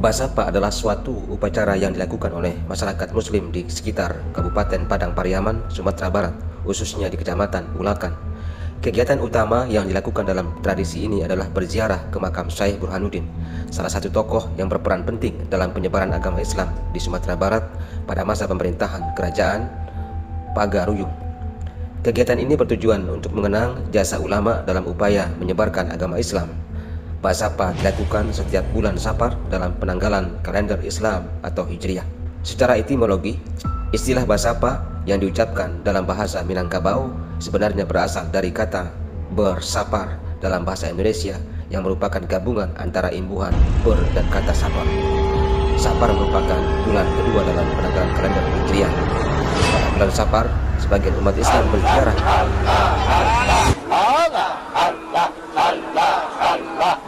Basapa adalah suatu upacara yang dilakukan oleh masyarakat muslim di sekitar Kabupaten Padang Pariaman, Sumatera Barat, khususnya di Kecamatan Ulakan. Kegiatan utama yang dilakukan dalam tradisi ini adalah berziarah ke makam Syekh Burhanuddin, salah satu tokoh yang berperan penting dalam penyebaran agama Islam di Sumatera Barat pada masa pemerintahan Kerajaan Pagaruyung. Kegiatan ini bertujuan untuk mengenang jasa ulama dalam upaya menyebarkan agama Islam. Basapa dilakukan setiap bulan Safar dalam penanggalan kalender Islam atau Hijriah. Secara etimologi, istilah Basapa yang diucapkan dalam bahasa Minangkabau sebenarnya berasal dari kata bersapar dalam bahasa Indonesia yang merupakan gabungan antara imbuhan ber dan kata sapar. Sapar merupakan bulan kedua dalam penanggalan kalender Hijriah. Pada bulan Safar, sebagian umat Islam berziarah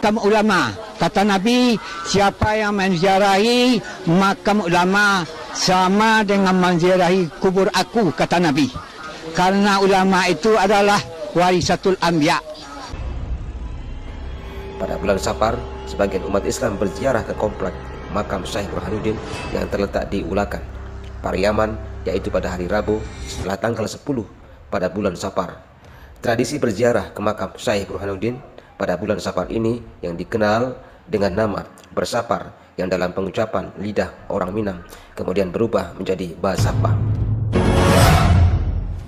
makam ulama. Kata Nabi, siapa yang menziarahi makam ulama sama dengan menziarahi kubur aku, kata Nabi. Karena ulama itu adalah warisatul anbiya. Pada bulan Safar, sebagian umat Islam berziarah ke komplek makam Syekh Burhanuddin yang terletak di Ulakan, Pariaman, yaitu pada hari Rabu setelah tanggal 10 pada bulan Safar. Tradisi berziarah ke makam Syekh Burhanuddin pada bulan Safar ini yang dikenal dengan nama bersapar yang dalam pengucapan lidah orang Minang kemudian berubah menjadi Basapa.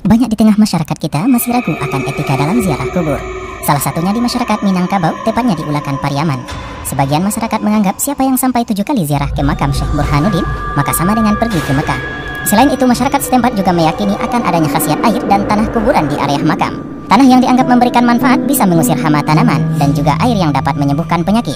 Banyak di tengah masyarakat kita masih ragu akan etika dalam ziarah kubur. Salah satunya di masyarakat Minangkabau, tepatnya di Ulakan Pariaman. Sebagian masyarakat menganggap siapa yang sampai 7 kali ziarah ke makam Syekh Burhanuddin maka sama dengan pergi ke Mekah. Selain itu, masyarakat setempat juga meyakini akan adanya khasiat air dan tanah kuburan di area makam. Tanah yang dianggap memberikan manfaat bisa mengusir hama tanaman dan juga air yang dapat menyembuhkan penyakit.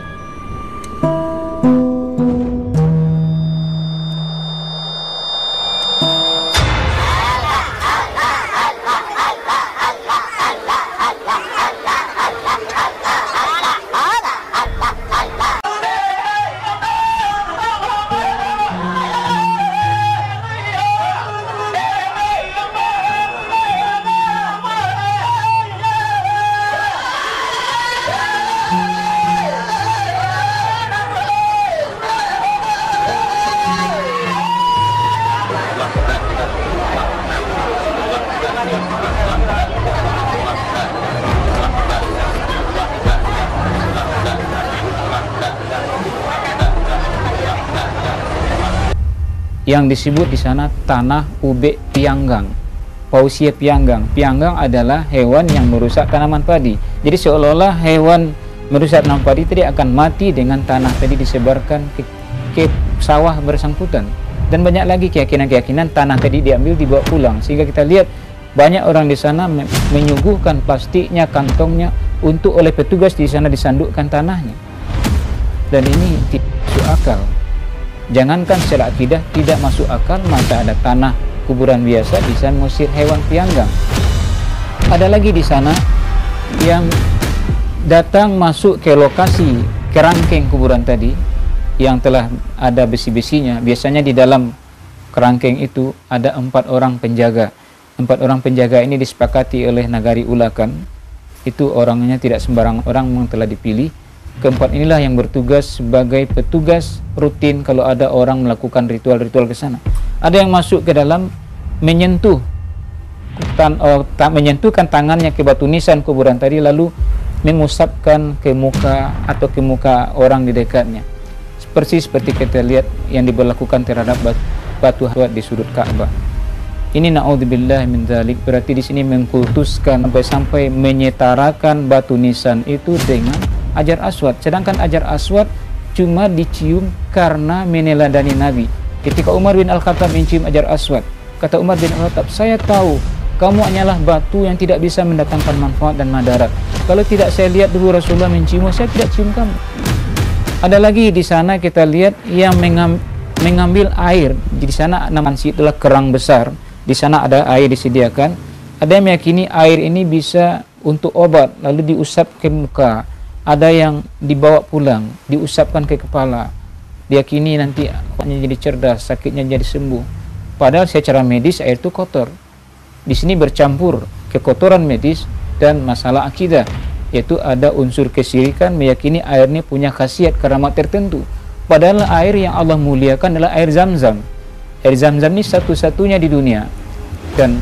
Yang disebut di sana tanah ube pianggang, pausia pianggang. Pianggang adalah hewan yang merusak tanaman padi. Jadi seolah-olah hewan merusak tanaman padi tadi akan mati dengan tanah tadi disebarkan ke sawah bersangkutan. Dan banyak lagi keyakinan-keyakinan tanah tadi diambil dibawa pulang, sehingga kita lihat banyak orang di sana menyuguhkan plastiknya, kantongnya untuk oleh petugas di sana disandukkan tanahnya. Dan ini tidak masuk akal. Jangankan secara akidah tidak masuk akal, masa ada tanah kuburan biasa bisa mengusir hewan pianggang. Ada lagi di sana yang datang masuk ke lokasi kerangkeng kuburan tadi yang telah ada besi-besinya. Biasanya di dalam kerangkeng itu ada 4 orang penjaga. 4 orang penjaga ini disepakati oleh Nagari Ulakan. Itu orangnya tidak sembarang orang yang telah dipilih. Keempat inilah yang bertugas sebagai petugas rutin kalau ada orang melakukan ritual-ritual ke sana. Ada yang masuk ke dalam menyentuhkan tangannya ke batu nisan kuburan tadi, lalu mengusapkan ke muka atau ke muka orang di dekatnya. Persis seperti kita lihat yang diberlakukan terhadap batu di sudut Ka'bah. Ini naudzubillah min dzalik, berarti di sini mengkultuskan sampai menyetarakan batu nisan itu dengan Hajar Aswad, sedangkan Hajar Aswad cuma dicium karena meneladani Nabi. Ketika Umar bin Al-Khattab mencium Hajar Aswad, kata Umar bin Al-Khattab, saya tahu kamu hanyalah batu yang tidak bisa mendatangkan manfaat dan madarat. Kalau tidak saya lihat dulu Rasulullah menciummu, saya tidak cium kamu. Ada lagi di sana kita lihat yang mengambil air. Di sana namanya itulah kerang besar. Di sana ada air disediakan. Ada yang meyakini air ini bisa untuk obat, lalu diusap ke muka. Ada yang dibawa pulang, diusapkan ke kepala. Diyakini nanti otaknya jadi cerdas, sakitnya jadi sembuh. Padahal secara medis air itu kotor. Di sini bercampur kekotoran medis dan masalah akidah, yaitu ada unsur kesyirikan, meyakini air ini punya khasiat keramat tertentu. Padahal air yang Allah muliakan adalah air Zam-Zam. Air Zam-Zam ini satu-satunya di dunia, dan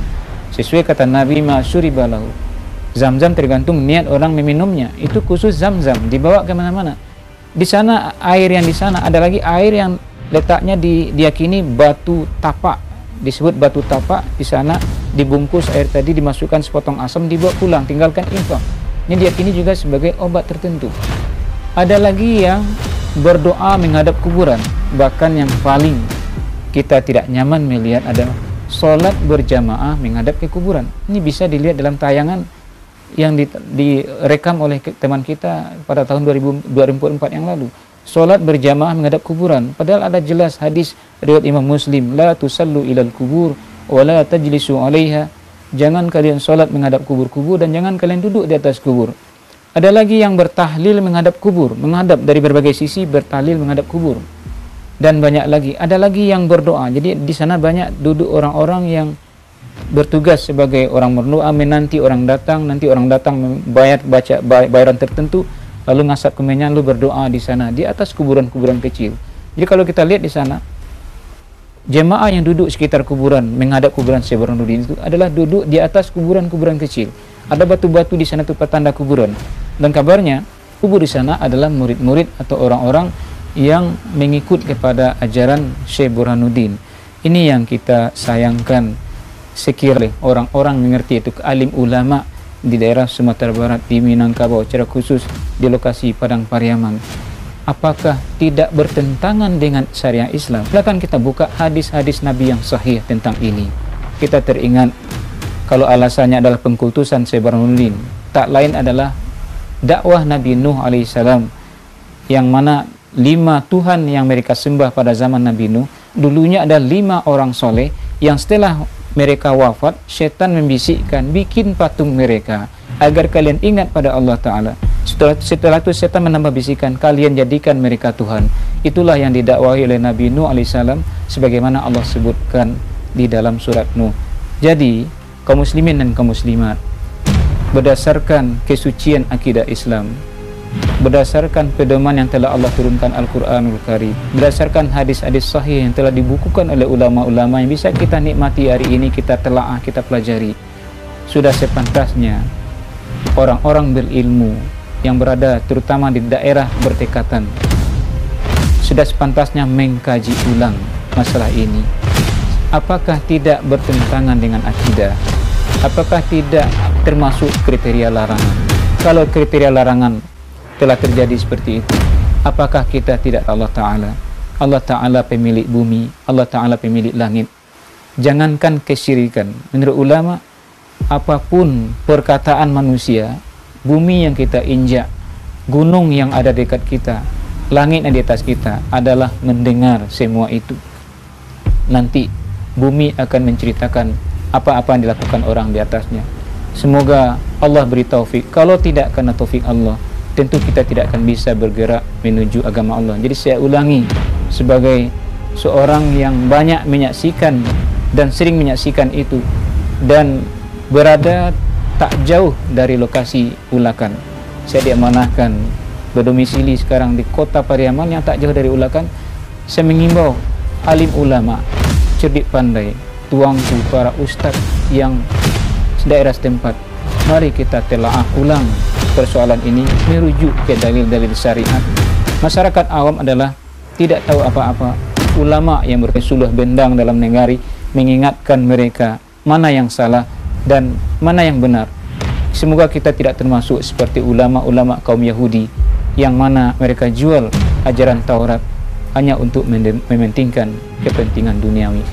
sesuai kata Nabi, ma syuribalahu, Zam-Zam tergantung niat orang meminumnya. Itu khusus Zam-Zam, dibawa kemana-mana. Di sana, air yang di sana, ada lagi air yang letaknya diyakini batu tapak, disebut batu tapak. Di sana dibungkus air tadi, dimasukkan sepotong asam, dibawa pulang, tinggalkan infak. Ini diyakini juga sebagai obat tertentu. Ada lagi yang berdoa menghadap kuburan. Bahkan yang paling kita tidak nyaman melihat adalah sholat berjamaah menghadap ke kuburan. Ini bisa dilihat dalam tayangan yang direkam oleh teman kita pada tahun 2004 yang lalu. Sholat berjamaah menghadap kuburan, padahal ada jelas hadis riwayat Imam Muslim, la tusallu ilal kubur wa la tajlisu alaiha, jangan kalian sholat menghadap kubur-kubur dan jangan kalian duduk di atas kubur. Ada lagi yang bertahlil menghadap kubur, menghadap dari berbagai sisi, bertahlil menghadap kubur, dan banyak lagi. Ada lagi yang berdoa. Jadi di sana banyak duduk orang-orang yang bertugas sebagai orang berdoa, menanti orang datang. Nanti orang datang membayar bayaran tertentu, lalu ngasap kemenyan, lalu berdoa di sana di atas kuburan-kuburan kecil. Jadi kalau kita lihat di sana, jemaah yang duduk sekitar kuburan menghadap kuburan Syekh Burhanuddin itu adalah duduk di atas kuburan-kuburan kecil. Ada batu-batu di sana itu petanda kuburan. Dan kabarnya kubur di sana adalah murid-murid atau orang-orang yang mengikut kepada ajaran Syekh Burhanuddin. Ini yang kita sayangkan. Sekiranya orang-orang mengerti, itu alim ulama di daerah Sumatera Barat, di Minangkabau, secara khusus di lokasi Padang Pariaman, apakah tidak bertentangan dengan syariah Islam? Silakan kita buka hadis-hadis Nabi yang sahih tentang ini. Kita teringat kalau alasannya adalah pengkultusan Syekh Burhanuddin, tak lain adalah dakwah Nabi Nuh alaihissalam, yang mana 5 Tuhan yang mereka sembah pada zaman Nabi Nuh dulunya ada 5 orang soleh yang setelah mereka wafat, setan membisikkan, bikin patung mereka agar kalian ingat pada Allah Ta'ala. Setelah itu setan menambah bisikan, kalian jadikan mereka Tuhan. Itulah yang didakwahi oleh Nabi Nuh alaihissalam, sebagaimana Allah sebutkan di dalam surat Nuh. Jadi kaum muslimin dan kaum muslimat, berdasarkan kesucian akidah Islam, berdasarkan pedoman yang telah Allah turunkan Al-Quranul Karim, berdasarkan hadis-hadis sahih yang telah dibukukan oleh ulama-ulama yang bisa kita nikmati hari ini, kita telaah, kita pelajari, sudah sepantasnya orang-orang berilmu yang berada terutama di daerah berdekatan sudah sepantasnya mengkaji ulang masalah ini. Apakah tidak bertentangan dengan akidah? Apakah tidak termasuk kriteria larangan? Kalau kriteria larangan telah terjadi seperti itu, apakah kita tidak Allah Ta'ala? Allah Ta'ala pemilik bumi, Allah Ta'ala pemilik langit. Jangankan kesyirikan, menurut ulama, apapun perkataan manusia, bumi yang kita injak, gunung yang ada dekat kita, langit yang di atas kita adalah mendengar semua itu. Nanti bumi akan menceritakan apa-apa yang dilakukan orang di atasnya. Semoga Allah beri taufik. Kalau tidak karena taufik Allah, tentu kita tidak akan bisa bergerak menuju agama Allah. Jadi saya ulangi, sebagai seorang yang banyak menyaksikan dan sering menyaksikan itu, dan berada tak jauh dari lokasi Ulakan, saya diamanahkan berdomisili sekarang di kota Pariaman yang tak jauh dari Ulakan. Saya mengimbau alim ulama, cerdik pandai, tuanku, para ustadz yang daerah setempat, mari kita telaah ulang persoalan ini merujuk ke dalil-dalil syariat. Masyarakat awam adalah tidak tahu apa-apa. Ulama yang bersuluh bendang dalam negari mengingatkan mereka mana yang salah dan mana yang benar. Semoga kita tidak termasuk seperti ulama-ulama kaum Yahudi yang mana mereka jual ajaran Taurat hanya untuk mementingkan kepentingan duniawi.